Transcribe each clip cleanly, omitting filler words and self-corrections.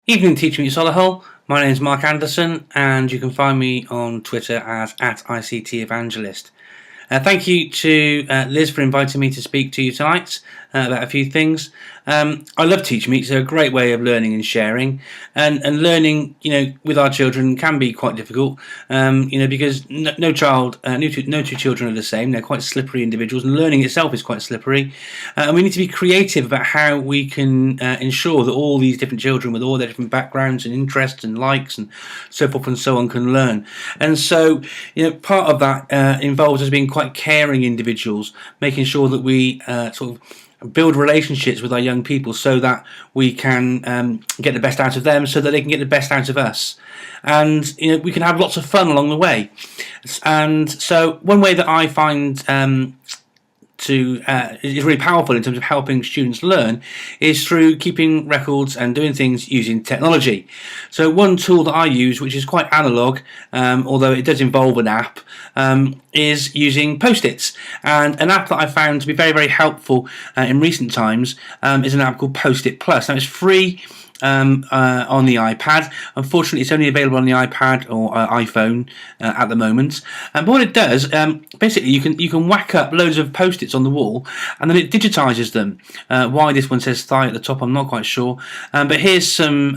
Evening, TMSolihull. My name is Mark Anderson, and you can find me on Twitter as @ICTEvangelist. Thank you to Liz for inviting me to speak to you tonight about a few things. I love TeachMeet. It's a great way of learning and sharing, and learning, with our children can be quite difficult, because no two children are the same. They're quite slippery individuals, and learning itself is quite slippery. And we need to be creative about how we can ensure that all these different children with all their different backgrounds and interests and likes and so forth and so on can learn. And so, part of that involves us being quite caring individuals, making sure that we sort of build relationships with our young people so that we can get the best out of them, so that they can get the best out of us, and we can have lots of fun along the way. And so one way that I find is really powerful in terms of helping students learn is through keeping records and doing things using technology. So one tool that I use, which is quite analog, although it does involve an app, is using Post-its. And an app that I found to be very, very helpful in recent times is an app called Post-it Plus. Now, it's free on the iPad. Unfortunately, it's only available on the iPad or iPhone at the moment. But what it does, basically, you can whack up loads of Post-its on the wall, and then it digitizes them. Why this one says thigh at the top, I'm not quite sure. But here's some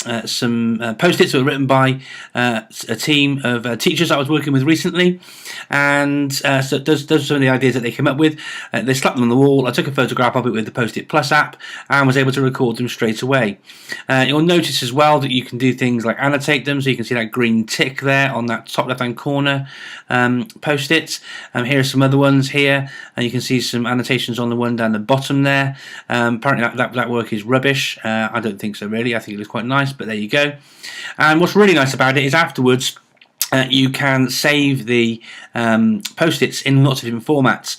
Post-its that were written by a team of teachers I was working with recently, and so it does some of the ideas that they came up with. They slapped them on the wall. I took a photograph of it with the Post-it Plus app and was able to record them straight away. You'll notice as well that you can do things like annotate them, so you can see that green tick there on that top left hand corner Post-its. Here are some other ones here, and you can see some annotations on the one down the bottom there. Apparently that work is rubbish. I don't think so really. I think it looks quite nice, but there you go. And what's really nice about it is afterwards you can save the Post-its in lots of different formats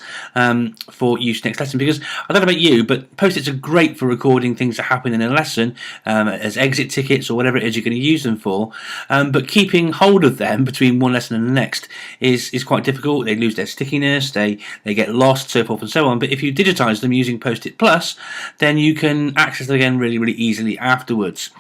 for use next lesson, because I don't know about you, but Post-its are great for recording things that happen in a lesson as exit tickets or whatever it is you're going to use them for, but keeping hold of them between one lesson and the next is quite difficult. They lose their stickiness, they get lost, so forth and so on. But if you digitize them using Post-it Plus, then you can access them again really, really easily afterwards.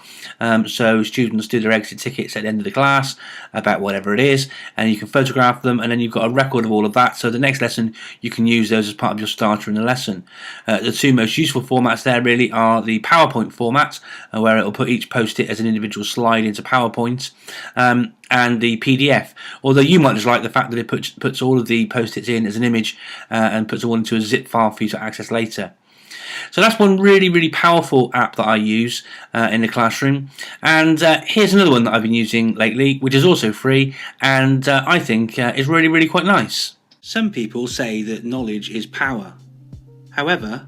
So students do their exit tickets at the end of the class about whatever it is, and you can photograph them, and then you've got a record of all of that, so the next lesson you can use those as part of your starter in the lesson. The two most useful formats there really are the PowerPoint format, where it will put each Post-it as an individual slide into PowerPoint, and the PDF, although you might just like the fact that it puts all of the Post-its in as an image and puts it all into a zip file for you to access later. So that's one really, really powerful app that I use in the classroom. And here's another one that I've been using lately, which is also free, and I think is really, really quite nice. Some people say that knowledge is power. However,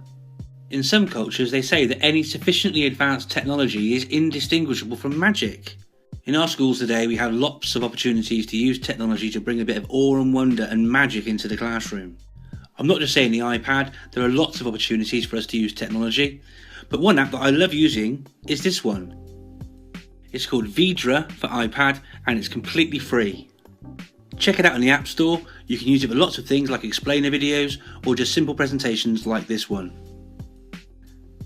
in some cultures they say that any sufficiently advanced technology is indistinguishable from magic. In our schools today, we have lots of opportunities to use technology to bring a bit of awe and wonder and magic into the classroom. I'm not just saying the iPad, there are lots of opportunities for us to use technology, but one app that I love using is this one. It's called Vidra for iPad, and it's completely free. Check it out in the App Store. You can use it for lots of things like explainer videos or just simple presentations like this one.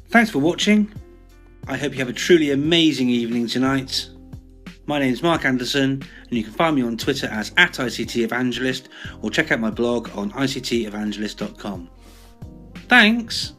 Thanks for watching. I hope you have a truly amazing evening tonight. My name is Mark Anderson, and you can find me on Twitter as @ICTEvangelist, or check out my blog on ictevangelist.com. Thanks!